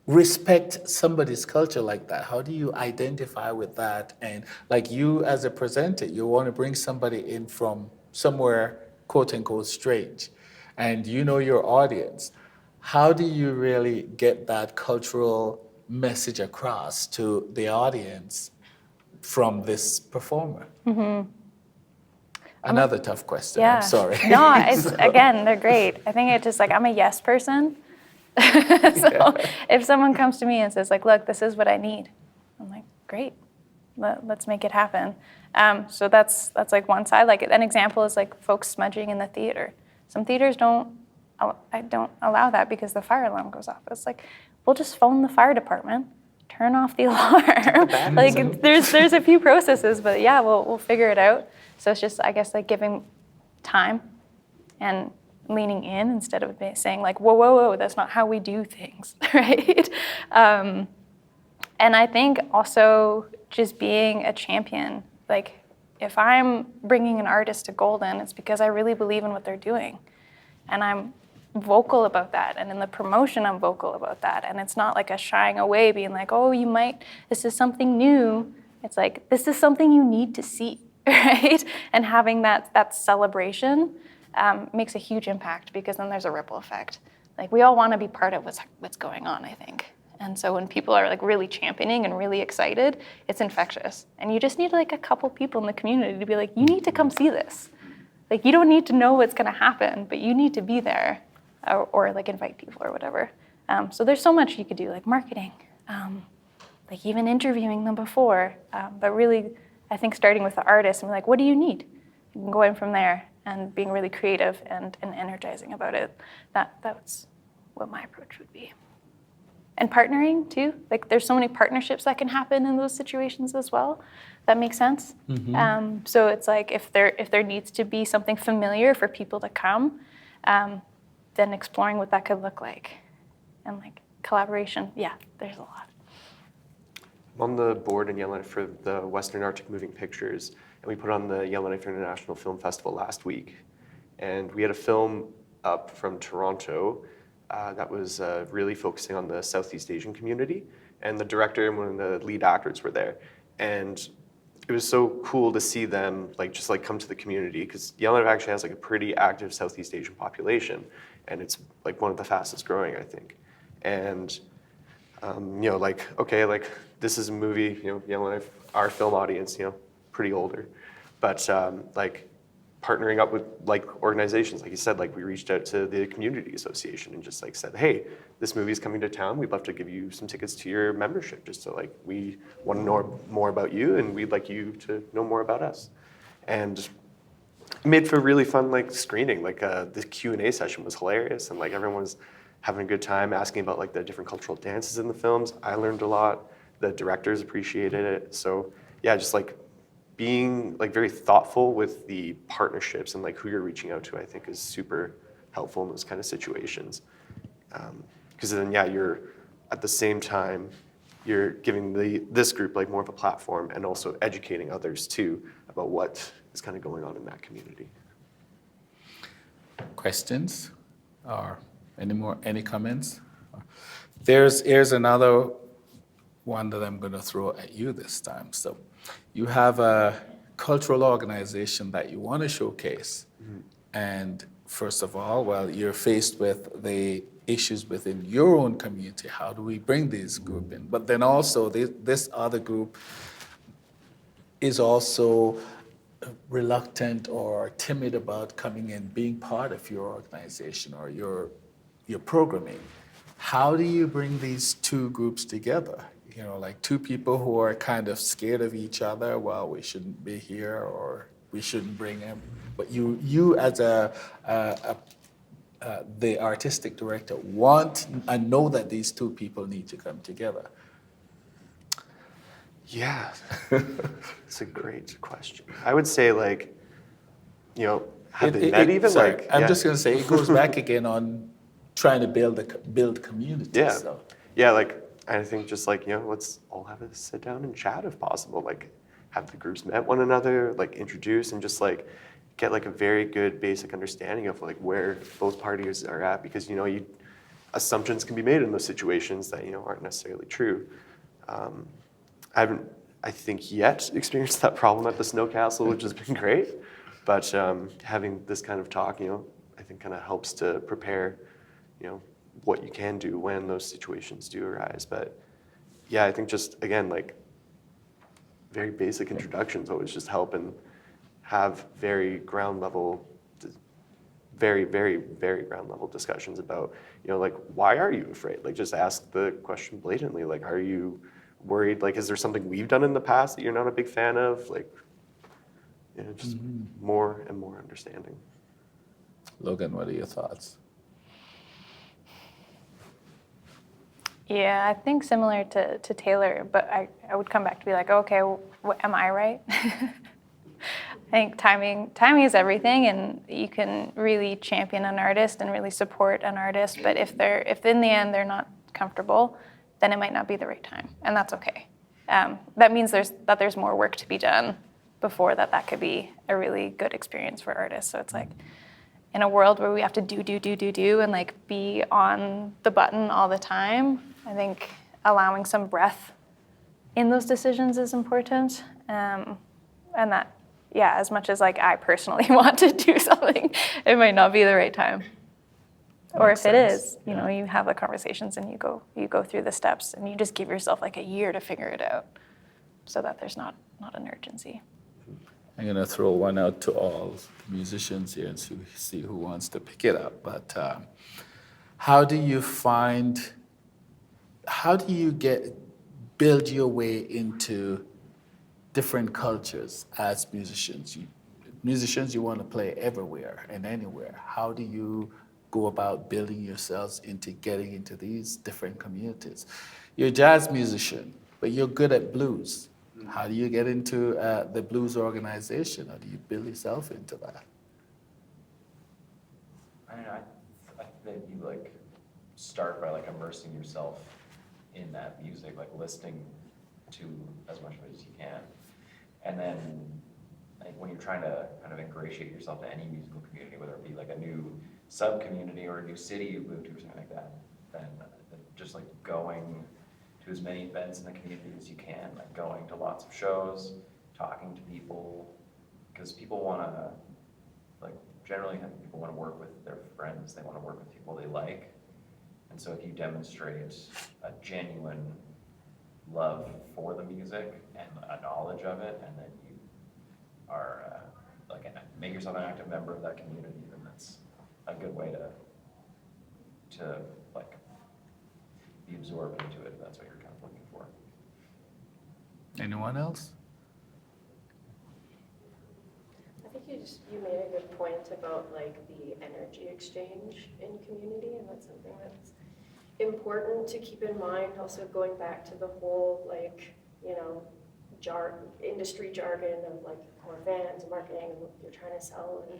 respect somebody's culture like that? How do you identify with that? And like you as a presenter, you want to bring somebody in from somewhere, quote unquote, strange, and you know your audience. How do you really get that cultural message across to the audience from this performer? Mm-hmm. Another tough question. Yeah. I'm sorry. No, it's again, they're great. I think it's just like I'm a yes person. So if someone comes to me and says like, look, this is what I need, I'm like, great, let's make it happen. So that's like one side. Like an example is like folks smudging in the theater. Some theaters don't allow that because the fire alarm goes off. It's like, we'll just phone the fire department, turn off the alarm. Like there's a few processes, but yeah, we'll figure it out. So it's just, I guess, like giving time and leaning in instead of saying like, whoa, whoa, whoa, that's not how we do things, right? And I think also just being a champion. Like if I'm bringing an artist to Golden, it's because I really believe in what they're doing. And I'm vocal about that. And in the promotion, I'm vocal about that. And it's not like a shying away, being like, oh, this is something new. It's like, this is something you need to see. Right? And having that celebration makes a huge impact because then there's a ripple effect. Like we all want to be part of what's going on, I think. And so when people are like really championing and really excited, it's infectious. And you just need like a couple people in the community to be like, you need to come see this. Like you don't need to know what's going to happen, but you need to be there or like invite people or whatever. So there's so much you could do, like marketing, like even interviewing them before, but really, I think starting with the artist and be like, what do you need? You can go in from there and being really creative and energizing about it. That's what my approach would be. And partnering too. Like there's so many partnerships that can happen in those situations as well. That makes sense. Mm-hmm. So it's like if there needs to be something familiar for people to come, then exploring what that could look like. And like collaboration, yeah, there's a lot. I'm on the board in Yellowknife for the Western Arctic Moving Pictures, and we put on the Yellowknife International Film Festival last week. And we had a film up from Toronto that was really focusing on the Southeast Asian community, and the director and one of the lead actors were there. And it was so cool to see them just come to the community, because Yellowknife actually has like a pretty active Southeast Asian population, and it's like one of the fastest growing, I think. And this is a movie, Yellowknife, our film audience, pretty older, but partnering up with organizations, like you said, we reached out to the community association and just said, hey, this movie is coming to town. We'd love to give you some tickets to your membership, just so we want to know more about you, and we'd like you to know more about us. And it made for a really fun screening. The Q&A session was hilarious, and everyone was having a good time asking about the different cultural dances in the films. I learned a lot. The directors appreciated it. So yeah, just being very thoughtful with the partnerships and who you're reaching out to, I think is super helpful in those kind of situations. Because then you're at the same time, you're giving this group more of a platform, and also educating others too about what is kind of going on in that community. Questions or any comments? Here's another one that I'm going to throw at you this time. So you have a cultural organization that you want to showcase. Mm-hmm. And first of all, you're faced with the issues within your own community. How do we bring this group in? But then also this other group is also reluctant or timid about coming in, being part of your organization or your programming. How do you bring these two groups together? Two people who are kind of scared of each other. Well, we shouldn't be here, or we shouldn't bring him. But you as the artistic director want and know that these two people need to come together. Yeah, it's a great question. I would say have they met even? Sorry, I'm just gonna say it goes back again on trying to build community. Yeah, so. Yeah, I think just let's all have a sit down and chat if possible. Have the groups met one another, introduce, and just get a very good basic understanding of where both parties are at, because assumptions can be made in those situations that aren't necessarily true. I haven't, I think, yet experienced that problem at the Snow Castle, which has been great. But having this kind of talk, I think kind of helps to prepare, what you can do when those situations do arise. But yeah, I think just, again, very basic introductions always just help, and have very ground level, very, very, very ground level discussions about, you know, like, why are you afraid? Like, just ask the question blatantly. Like, are you worried? Like, is there something we've done in the past that you're not a big fan of? Like, you know, just more and more understanding. Logan, what are your thoughts? Yeah, I think similar to Taylor, but I would come back to be like, okay, well, am I right? I think timing is everything, and you can really champion an artist and really support an artist, but if in the end they're not comfortable, then it might not be the right time, and that's okay. That means there's more work to be done before that could be a really good experience for artists. So it's like, in a world where we have to do and like be on the button all the time, I think allowing some breath in those decisions is important. And that, yeah, as much as like I personally want to do something, it might not be the right time. Or if it is, you know, you have the conversations and you go through the steps, and you just give yourself like a year to figure it out, so that there's not an urgency. I'm going to throw one out to all musicians here and see who wants to pick it up. But how do you build your way into different cultures as musicians? You want to play everywhere and anywhere. How do you go about building yourselves into getting into these different communities? You're a jazz musician, but you're good at blues. How do you get into the blues organization? How do you build yourself into that? I think that you like start by like immersing yourself in that music, like listening to as much of it as you can. And then like when you're trying to kind of ingratiate yourself to any musical community, whether it be like a new sub-community or a new city you move to or something like that, then just like going to as many events in the community as you can, like going to lots of shows, talking to people, because people want to, like generally people want to work with their friends, they want to work with people they like. And so if you demonstrate a genuine love for the music and a knowledge of it, and then you are make yourself an active member of that community, then that's a good way to like be absorbed into it, if that's what you're kind of looking for. Anyone else? I think you made a good point about like the energy exchange in community, and that's something that's important to keep in mind. Also going back to the whole like, you know, industry jargon of like more fans and marketing and what you're trying to sell and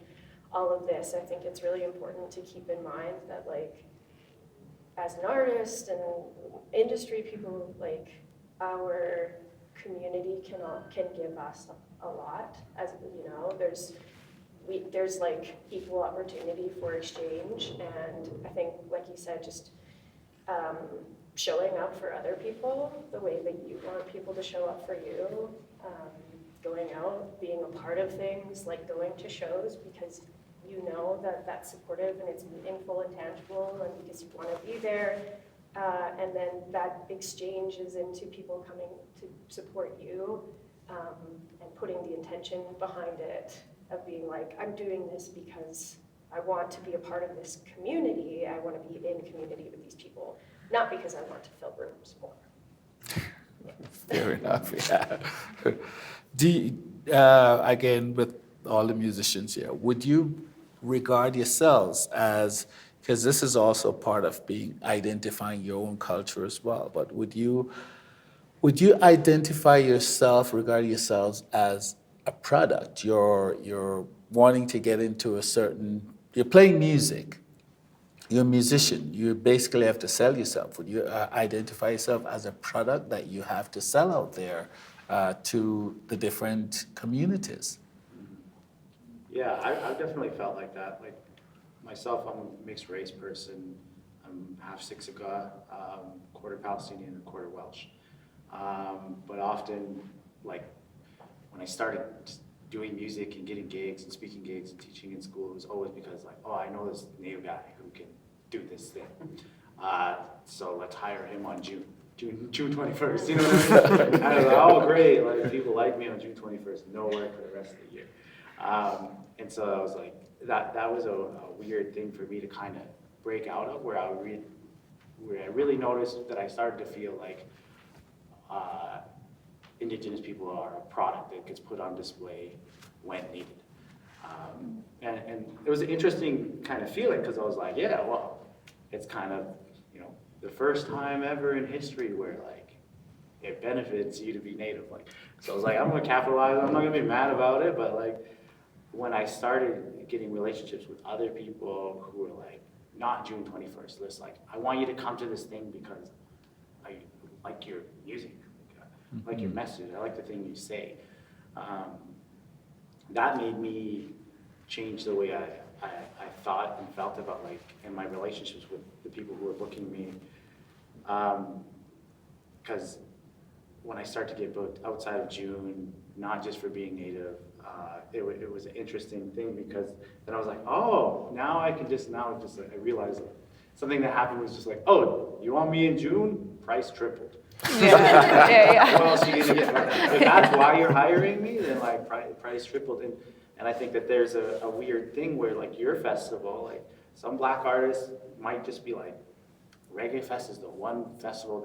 all of this. I think it's really important to keep in mind that like as an artist and industry people, like our community can give us a lot. As you know, there's like equal opportunity for exchange, and I think, like you said, just showing up for other people the way that you want people to show up for you, going out, being a part of things, like going to shows because you know that that's supportive and it's meaningful and tangible, and because you want to be there, and then that exchanges into people coming to support you, and putting the intention behind it of being like, I'm doing this because I want to be a part of this community, I want to be in community with these people, not because I want to fill rooms more. Fair enough, yeah. Again, with all the musicians here, would you regard yourselves as, because this is also part of identifying your own culture as well, but would you identify regard yourselves as a product? You're wanting to get into you're playing music, you're a musician, you basically have to sell yourself. Would you identify yourself as a product that you have to sell out there to the different communities? Yeah, I've definitely felt like that. Like myself, I'm a mixed race person. I'm half Siksika, quarter Palestinian and quarter Welsh. But often, like when I started doing music and getting gigs and speaking gigs and teaching in school, it was always because like, oh, I know this native guy who can do this thing. So let's hire him on June. June 21st, you know what I mean? I was like, oh, great, like, people like me on June 21st, no work for the rest of the year. And so I was like, that was a weird thing for me to kind of break out of, where I really noticed that I started to feel like Indigenous people are a product that gets put on display when needed. And it was an interesting kind of feeling, because I was like, yeah, well, it's kind of, you know, the first time ever in history where like it benefits you to be Native. Like, so I was like, I'm gonna capitalize, I'm not gonna be mad about it, but like when I started getting relationships with other people who were like, not June 21st, it's like, I want you to come to this thing because I like your music, like your message, I like the thing you say. That made me change the way I thought and felt about like in my relationships with the people who were booking me. Because when I started to get booked outside of June, not just for being Native, it was an interesting thing, because then I was like, oh, now I like, I realized like, something that happened was just like, oh, you want me in June? Price tripled. Yeah. What else are you gonna get? If that's why you're hiring me, then like price tripled. And I think that there's a weird thing where like your festival, like some Black artists might just be like, Reggae Fest is the one festival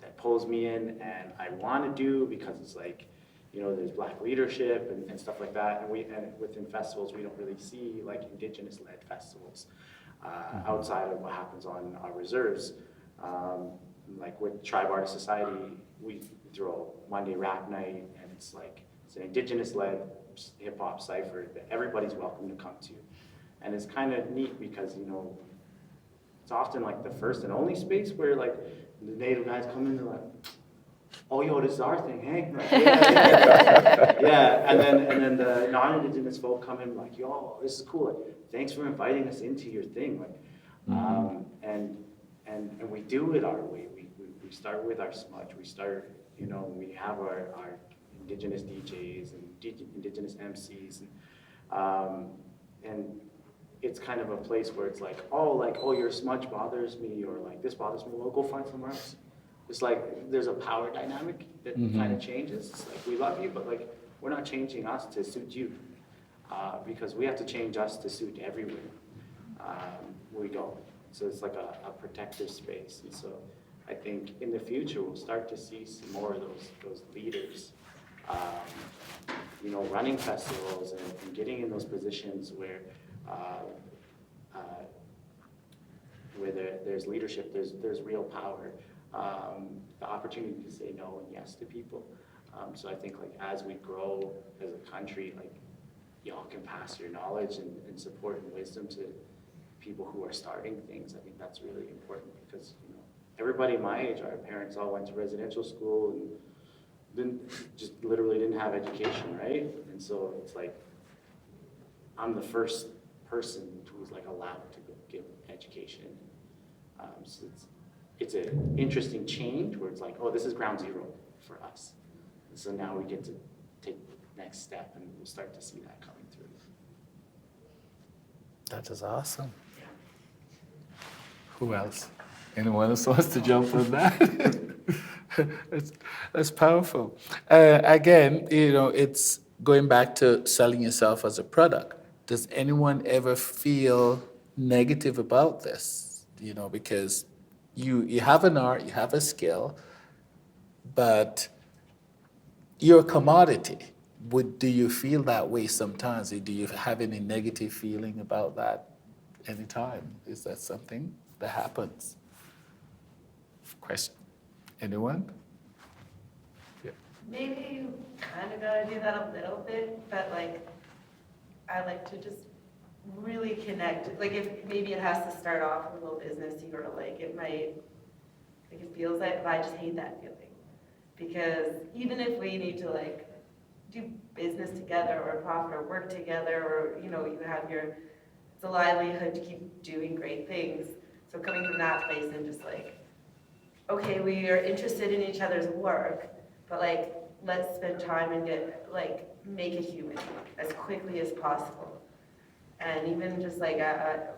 that pulls me in and I want to do, because it's like, you know, there's Black leadership and stuff like that. And within festivals, we don't really see like Indigenous-led festivals outside of what happens on our reserves. Like with Tribe Artist Society, we throw Monday rap night, and it's like, it's an Indigenous-led hip hop cipher that everybody's welcome to come to. And it's kind of neat because, you know, it's often like the first and only space where like the Native guys come in and like, oh, yo, this is our thing, hey? Like, yeah. And then the non-Indigenous folk come in like, yo, this is cool. Like, thanks for inviting us into your thing. Like, and we do it our way. We start with our smudge. We start, you know, we have our Indigenous DJs and Indigenous MCs, and it's kind of a place where it's like, oh, your smudge bothers me, or like this bothers me. Well, go find somewhere else. It's like there's a power dynamic that kind of changes. It's like, we love you, but like we're not changing us to suit you, because we have to change us to suit everywhere we go. So it's like a protective space. And so I think in the future we'll start to see some more of those leaders, you know, running festivals and getting in those positions where there's leadership, there's real power, the opportunity to say no and yes to people. So I think like as we grow as a country, like y'all can pass your knowledge and support and wisdom to people who are starting things. I think that's really important, because, you know, everybody my age, our parents all went to residential school and literally didn't have education, right? And so it's like, I'm the first person who's like allowed to give education. So it's an interesting change where it's like, oh, this is ground zero for us. And so now we get to take the next step, and we'll start to see that coming through. That is awesome. Who else? Anyone else wants to jump on that? That's powerful. Again, you know, it's going back to selling yourself as a product. Does anyone ever feel negative about this? You know, because you have an art, you have a skill, but you're a commodity. Do you feel that way sometimes? Do you have any negative feeling about that anytime? Is that something that happens? Question. Anyone? Yeah. Maybe you kind of gotta do that a little bit, but like, I like to just really connect. Like, if maybe it has to start off a little businessy, or like it might, like it feels like, I just hate that feeling. Because even if we need to like do business together or profit or work together, or, you know, you have it's a livelihood to keep doing great things. So coming from that place and just like, okay, we are interested in each other's work, but like, let's spend time and make a human as quickly as possible. And even just like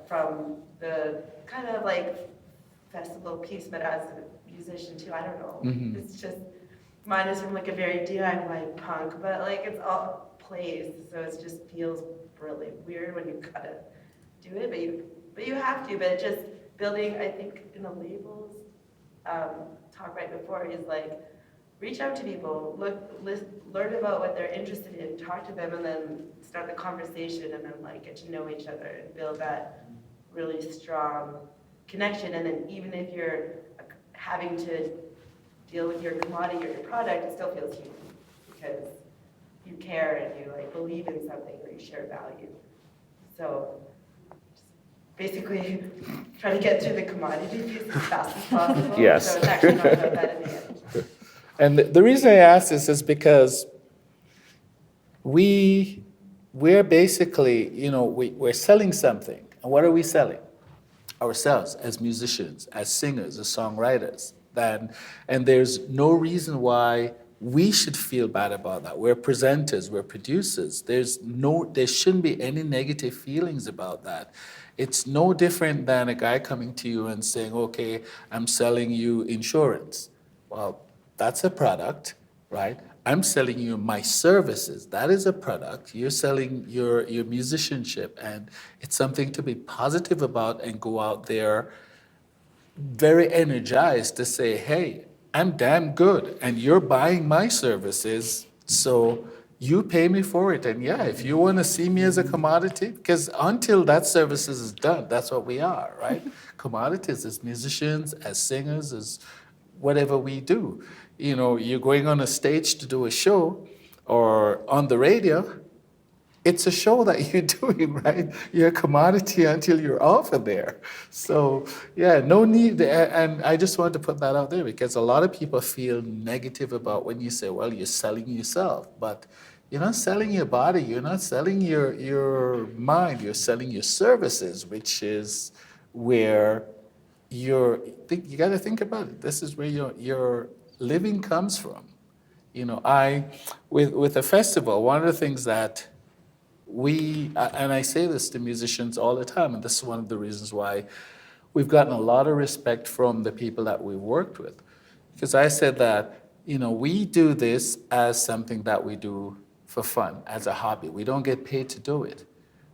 from the kind of like festival piece, but as musician too. I don't know. Mhm. It's just mine is from like a very DIY punk, but like it's all plays, so it just feels really weird when you gotta do it, but you have to. But it just building, I think, in the labels talk right before is like reach out to people, learn about what they're interested in, talk to them, and then start the conversation, and then like get to know each other and build that really strong connection. And then even if you're having to deal with your commodity or your product, it still feels human because you care and you like believe in something or you share value. So just basically try to get through the commodity piece as fast as possible. Yes. So it's actually not about that in the end. And the reason I ask this is because we're basically, we're selling something. And what are we selling? Ourselves as musicians, as singers, as songwriters. And there's no reason why we should feel bad about that. We're presenters, we're producers. There shouldn't be any negative feelings about that. It's no different than a guy coming to you and saying, okay, I'm selling you insurance. Well, that's a product, right? I'm selling you my services. That is a product. You're selling your musicianship, and it's something to be positive about and go out there very energized to say, hey, I'm damn good, and you're buying my services, so you pay me for it. And yeah, if you want to see me as a commodity, because until that services is done, that's what we are, right? Commodities as musicians, as singers, as whatever we do. You're going on a stage to do a show or on the radio, it's a show that you're doing, right? You're a commodity until you're off of there. So yeah, no need, and I just wanted to put that out there because a lot of people feel negative about when you say, well, you're selling yourself, but you're not selling your body, you're not selling your mind, you're selling your services, which is where you got to think about it. This is where your living comes from. With a festival, one of the things that and I say this to musicians all the time, and this is one of the reasons why we've gotten a lot of respect from the people that we've worked with. Because I said that, we do this as something that we do for fun, as a hobby. We don't get paid to do it.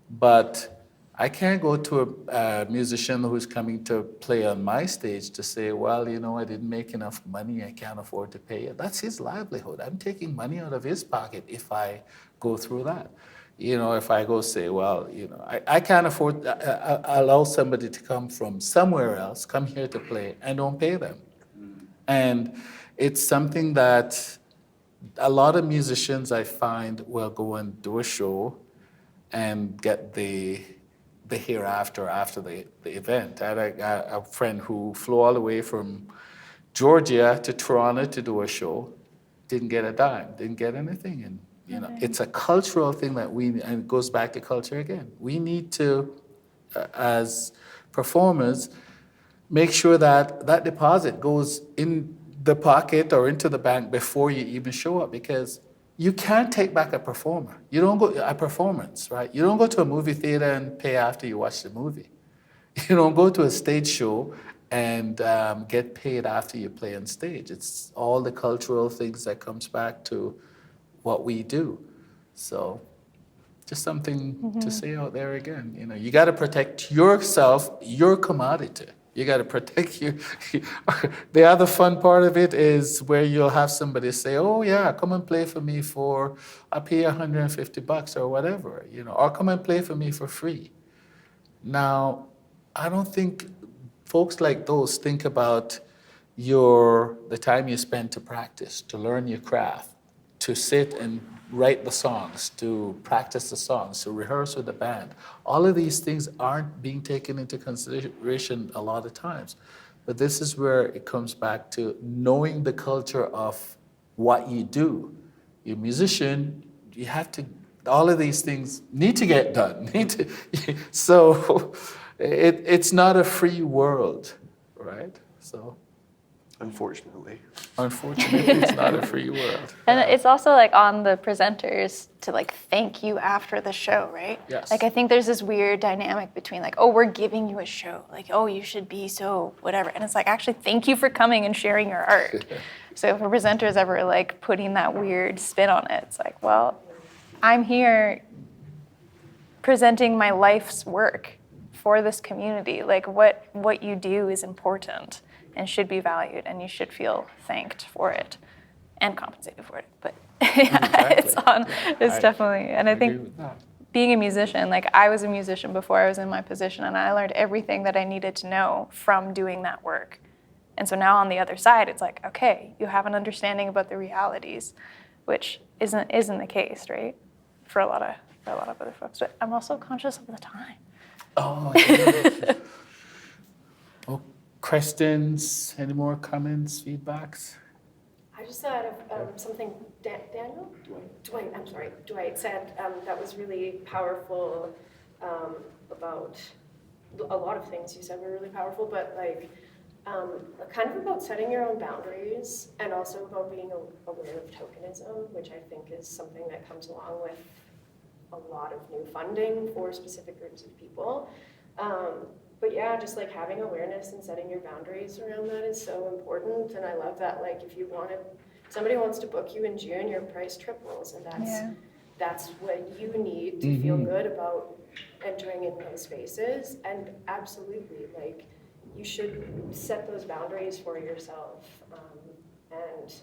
But I can't go to a musician who's coming to play on my stage to say, well, I didn't make enough money, I can't afford to pay it. That's his livelihood. I'm taking money out of his pocket if I go through that. If I go say, well, I can't afford, allow somebody to come from somewhere else, come here to play, and don't pay them. And it's something that a lot of musicians I find will go and do a show and get the hereafter after the event. I had a friend who flew all the way from Georgia to Toronto to do a show, didn't get a dime, didn't get anything. And it's a cultural thing that and it goes back to culture again. We need to, as performers, make sure that that deposit goes in the pocket or into the bank before you even show up, because you can't take back a performer. You don't go a performance, right? You don't go to a movie theater and pay after you watch the movie. You don't go to a stage show and get paid after you play on stage. It's all the cultural things that comes back to what we do. So just something to say out there again. You got to protect yourself, your commodity. You got to protect you. The other fun part of it is where you'll have somebody say, oh yeah, come and play for me I'll pay $150 or whatever, or come and play for me for free. Now, I don't think folks like those think about the time you spend to practice, to learn your craft, to sit and write the songs, to practice the songs, to rehearse with the band. All of these things aren't being taken into consideration a lot of times. But this is where it comes back to knowing the culture of what you do. You're a musician, you have to, all of these things need to get done. So it's not a free world, right? So Unfortunately. Unfortunately, it's not a free world. And it's also like on the presenters to like thank you after the show, right? Yes. Like I think there's this weird dynamic between like, oh, we're giving you a show, like, oh, you should be so whatever, and it's like actually thank you for coming and sharing your art. So if a presenter's ever like putting that weird spin on it, it's like, well, I'm here presenting my life's work for this community. Like what you do is important and should be valued, and you should feel thanked for it and compensated for it. But Exactly. it's definitely, and I agree think with that. being a musician, like I was a musician before I was in my position, and I learned everything that I needed to know from doing that work. And so now on the other side, it's like, okay, you have an understanding about the realities, which isn't the case, right? For a lot of other folks. But I'm also conscious of the time. Oh, yeah. Oh, questions? Any more comments, feedbacks? I just thought of something Daniel? Dwight said that was really powerful about a lot of things you said were really powerful, but like kind of about setting your own boundaries and also about being aware of tokenism, which I think is something that comes along with a lot of new funding for specific groups of people. But yeah, just like having awareness and setting your boundaries around that is so important. And I love that, like if somebody wants to book you in June, your price triples, and that's what you need to feel good about entering in those spaces. And absolutely, like you should set those boundaries for yourself. And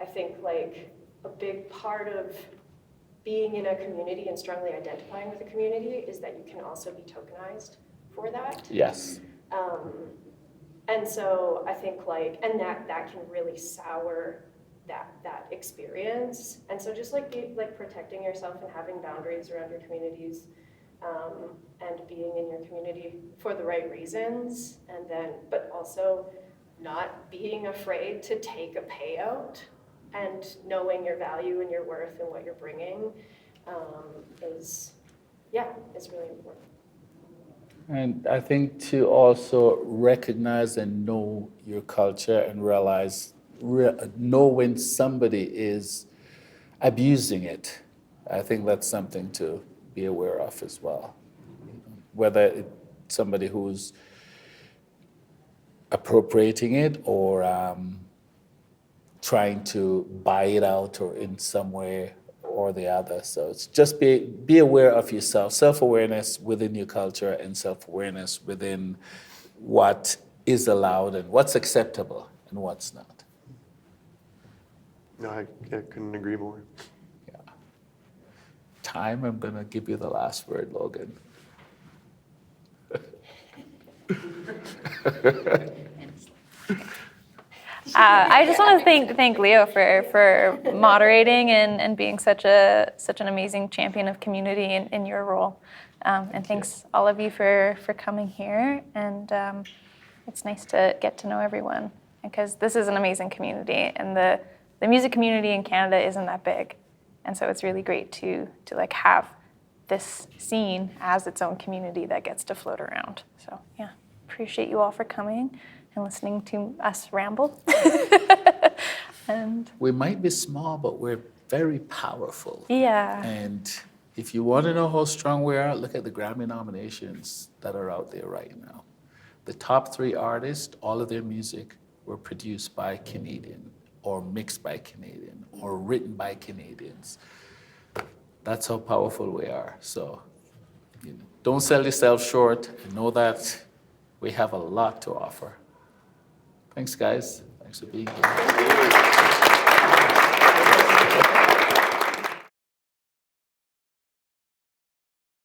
I think like a big part of being in a community and strongly identifying with a community is that you can also be tokenized for that. Yes. And so I think like, and that can really sour that experience. And so just like protecting yourself and having boundaries around your communities, and being in your community for the right reasons, and then, but also not being afraid to take a payout and knowing your value and your worth and what you're bringing is really important. And I think to also recognize and know your culture and realize, know when somebody is abusing it. I think that's something to be aware of as well. Whether it's somebody who's appropriating it or trying to buy it out or in some way or the other. So it's just be aware of yourself, self-awareness within your culture and self-awareness within what is allowed and what's acceptable and what's not. No, I couldn't agree more. Yeah. Time, I'm gonna give you the last word, Logan. I just want to thank Leo for moderating and being such an amazing champion of community in your role. And thanks all of you for coming here. And it's nice to get to know everyone because this is an amazing community, and the music community in Canada isn't that big. And so it's really great to like have this scene as its own community that gets to float around. So yeah, appreciate you all for coming and listening to us ramble. And we might be small, but we're very powerful. Yeah. And if you want to know how strong we are, look at the Grammy nominations that are out there right now. The top 3 artists, all of their music were produced by Canadian or mixed by Canadian or written by Canadians. That's how powerful we are. So don't sell yourself short, and know that we have a lot to offer. Thanks, guys. Thanks for being here.